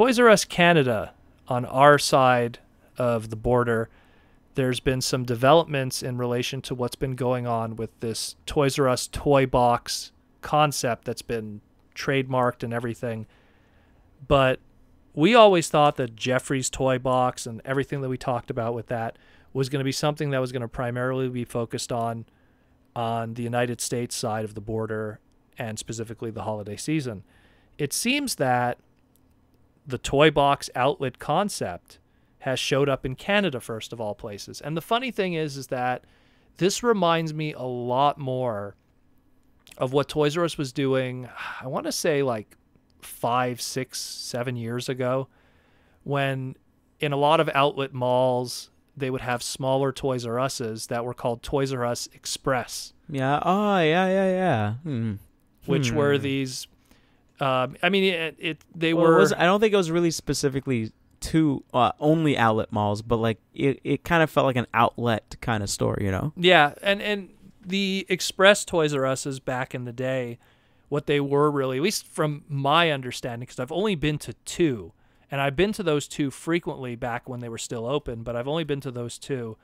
Toys R Us Canada, on our side of the border, there's been some developments in relation to what's been going on with this Toys R Us toy box concept that's been trademarked and everything. But we always thought that Geoffrey's toy box and everything that we talked about with that was going to be something that was going to primarily be focused on the United States side of the border and specifically the holiday season. It seems that the toy box outlet concept has showed up in Canada first of all places. And the funny thing is that this reminds me a lot more of what Toys R Us was doing, I want to say like 5, 6, 7 years ago, when in a lot of outlet malls, they would have smaller Toys R Us's that were called Toys R Us Express. Yeah. Oh, yeah. Which were these, I mean, they well, were... I don't think it was really specifically to only outlet malls, but like it kind of felt like an outlet kind of store, you know? Yeah, and the Express Toys R Us's back in the day, what they were really, at least from my understanding, because I've only been to 2, and I've been to those 2 frequently back when they were still open, but I've only been to those 2.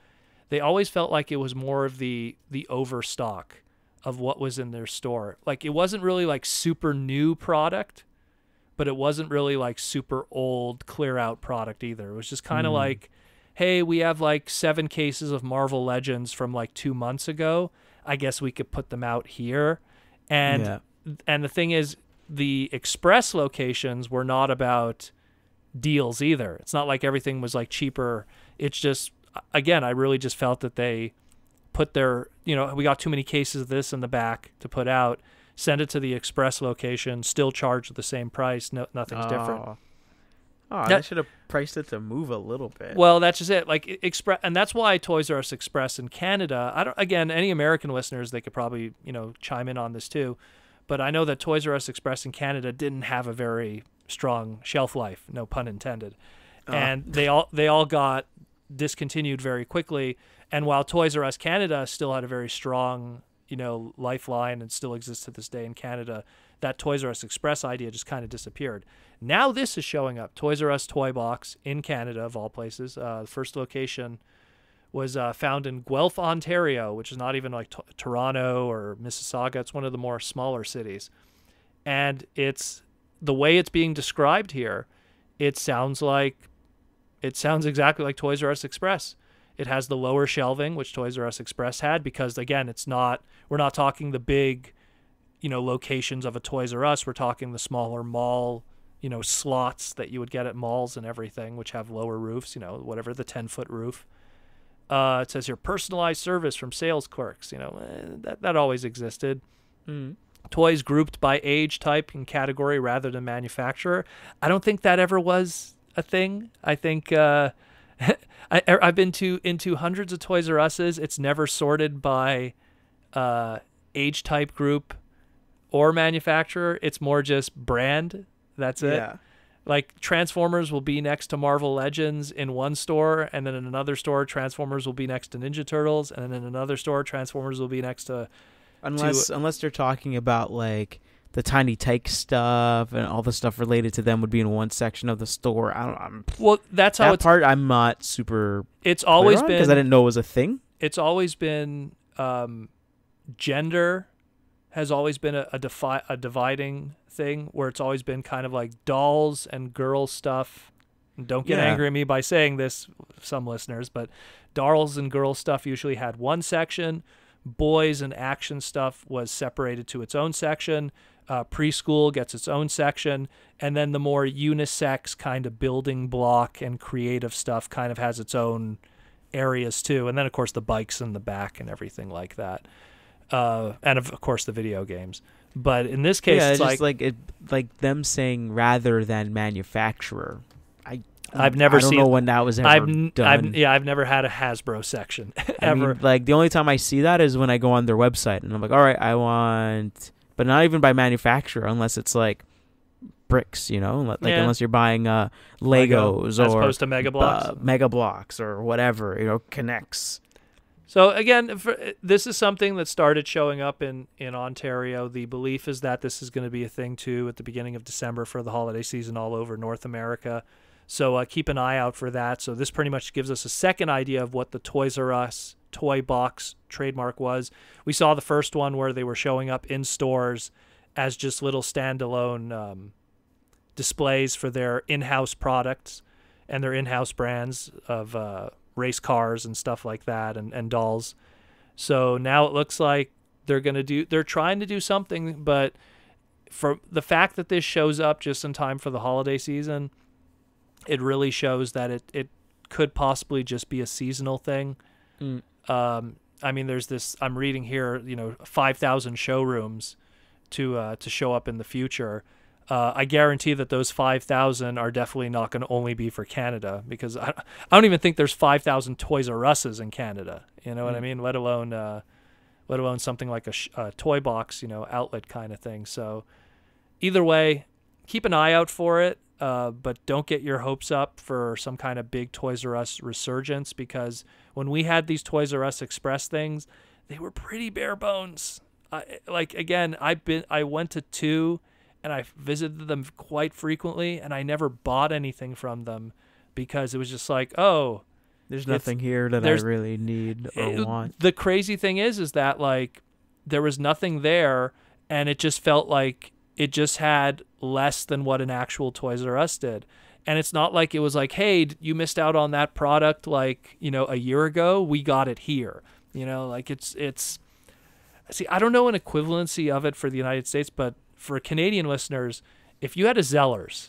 They always felt like it was more of the overstock of what was in their store. Like, it wasn't really like super new product, but it wasn't really like super old clear out product either. It was just kind of like, hey, we have like 7 cases of Marvel Legends from like 2 months ago. I guess we could put them out here. And the thing is, the Express locations were not about deals either. It's not like everything was like cheaper. It's just, again, I really just felt that they put their, we got too many cases of this in the back to put out, send it to the Express location, still charge the same price. No, nothing's different. Oh, they should have priced it to move a little bit. Well, that's just it. Like Express, and that's why Toys R Us Express in Canada. Again, any American listeners, they could probably chime in on this too, but I know that Toys R Us Express in Canada didn't have a very strong shelf life, no pun intended, and they all got discontinued very quickly. And while Toys R Us Canada still had a very strong lifeline and still exists to this day in Canada, that Toys R Us Express idea just kind of disappeared. Now this is showing up. Toys R Us Toy Box in Canada, of all places. The first location was found in Guelph, Ontario, which is not even like Toronto or Mississauga. It's one of the more smaller cities. And it's the way it's being described here, it sounds exactly like Toys R Us Express. It has the lower shelving, which Toys R Us Express had, because again, we're not talking the big, locations of a Toys R Us. We're talking the smaller mall, slots that you would get at malls and everything, which have lower roofs, whatever, the 10-foot roof. It says here, personalized service from sales clerks. That always existed. Toys grouped by age, type, and category rather than manufacturer. I don't think that ever was a thing. I think I've been into hundreds of Toys R Us's. It's never sorted by age, type, group, or manufacturer. It's more just brand. That's it. Yeah. Like Transformers will be next to Marvel Legends in one store, and then in another store Transformers will be next to Ninja Turtles, and then in another store Transformers will be next to unless they're talking about like the Tiny Tyke stuff and all the stuff related to them would be in one section of the store. Well, that's how that part I'm not super. It's always been, because I didn't know it was a thing. It's always been gender has always been a dividing thing, where it's always been kind of like dolls and girl stuff. And don't get angry at me by saying this, some listeners, but dolls and girl stuff usually had one section. Boys and action stuff was separated to its own section. Preschool gets its own section, and then the more unisex kind of building block and creative stuff kind of has its own areas too. And then of course the bikes in the back and everything like that. And of course the video games. But in this case, it's like them saying rather than manufacturer. I don't know when that was ever done. I've never had a Hasbro section ever. I mean, like the only time I see that is when I go on their website and I'm like, all right, I want, but not even by manufacturer, unless it's like bricks, unless you're buying Legos Lego, as or opposed to Mega Blocks, Mega Blocks or whatever, Connects. So again, this is something that started showing up in Ontario. The belief is that this is going to be a thing too at the beginning of December for the holiday season all over North America. So keep an eye out for that. So this pretty much gives us a second idea of what the Toys R Us toy box trademark was. We saw the first one where they were showing up in stores as just little standalone displays for their in-house products and their in-house brands of race cars and stuff like that, and dolls. So now it looks like they're trying to do something, but for the fact that this shows up just in time for the holiday season, it really shows that it could possibly just be a seasonal thing. I mean, there's this, I'm reading here, 5,000 showrooms to show up in the future. I guarantee that those 5,000 are definitely not going to only be for Canada, because I don't even think there's 5,000 Toys R Us's in Canada. You know what I mean? Let alone something like a toy box, outlet kind of thing. So either way, keep an eye out for it, but don't get your hopes up for some kind of big Toys R Us resurgence, because when we had these Toys R Us Express things, they were pretty bare bones. I went to 2. And I visited them quite frequently, and I never bought anything from them because it was just like, oh, there's nothing here that I really need or want. The crazy thing is that like there was nothing there, and it just felt like it just had less than what an actual Toys R Us did. And it's not like it was like, hey, you missed out on that product like, a year ago. We got it here. Like it's see, I don't know an equivalency of it for the United States, but for Canadian listeners, if you had a Zellers,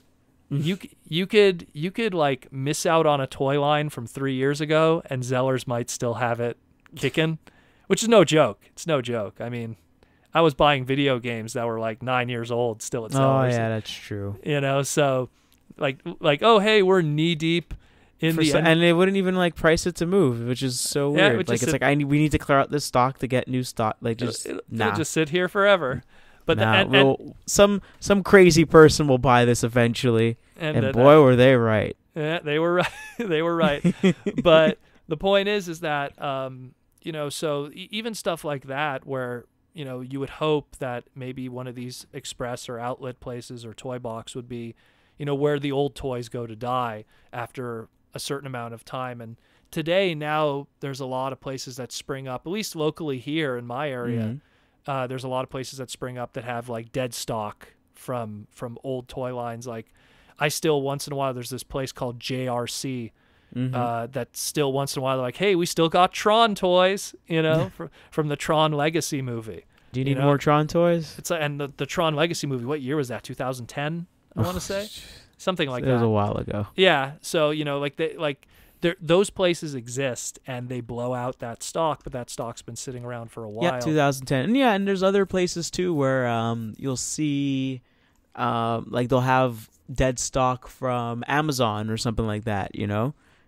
you could like miss out on a toy line from 3 years ago, and Zellers might still have it kicking, which is no joke. It's no joke. I mean, I was buying video games that were like 9 years old still at Zellers. Oh yeah, that's true. So like oh hey, we're knee deep in and they wouldn't even like price it to move, which is so weird. Like it's like we need to clear out this stock to get new stock. Like it'll just sit here forever. But some crazy person will buy this eventually, and boy, were they right. Yeah, they were right. They were right. But the point is that so even stuff like that, where you would hope that maybe one of these express or outlet places or toy box would be, where the old toys go to die after a certain amount of time. And today, now there's a lot of places that spring up, at least locally here in my area. Mm-hmm. There's a lot of places that spring up that have like dead stock from old toy lines. Like I still once in a while, there's this place called JRC that still once in a while they're like, hey, we still got Tron toys, from the Tron Legacy movie. Do you need more Tron toys? And the Tron Legacy movie, what year was that? 2010, I want to say, something like that. It was a while ago. Yeah, so those places exist, and they blow out that stock, but that stock's been sitting around for a while. Yeah, 2010. And there's other places too where you'll see like they'll have dead stock from Amazon or something like that,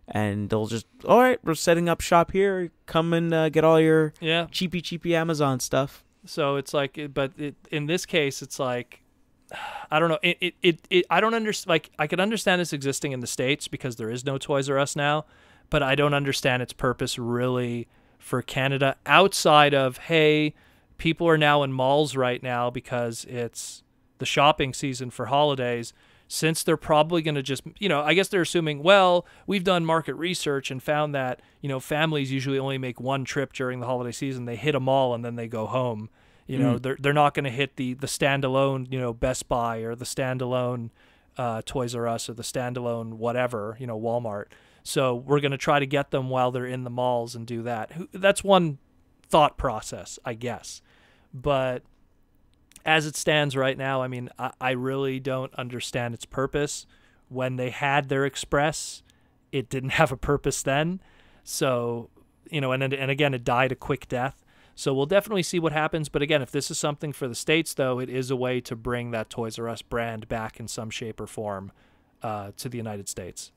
and they'll just, all right, we're setting up shop here, come and get all your cheapy Amazon stuff. So it's like, but in this case, it's like, I don't know. I don't understand. Like, I could understand this existing in the States because there is no Toys R Us now, but I don't understand its purpose really for Canada outside of, hey, people are now in malls right now because it's the shopping season for holidays. Since they're probably going to just, I guess they're assuming, well, we've done market research and found that, families usually only make one trip during the holiday season. They hit a mall and then they go home. They're not going to hit the standalone, Best Buy or the standalone Toys R Us or the standalone whatever, Walmart. So we're going to try to get them while they're in the malls and do that. That's one thought process, I guess. But as it stands right now, I mean, I really don't understand its purpose. When they had their Express, it didn't have a purpose then. So, and again, it died a quick death. So we'll definitely see what happens. But again, if this is something for the States, though, it is a way to bring that Toys R Us brand back in some shape or form to the United States.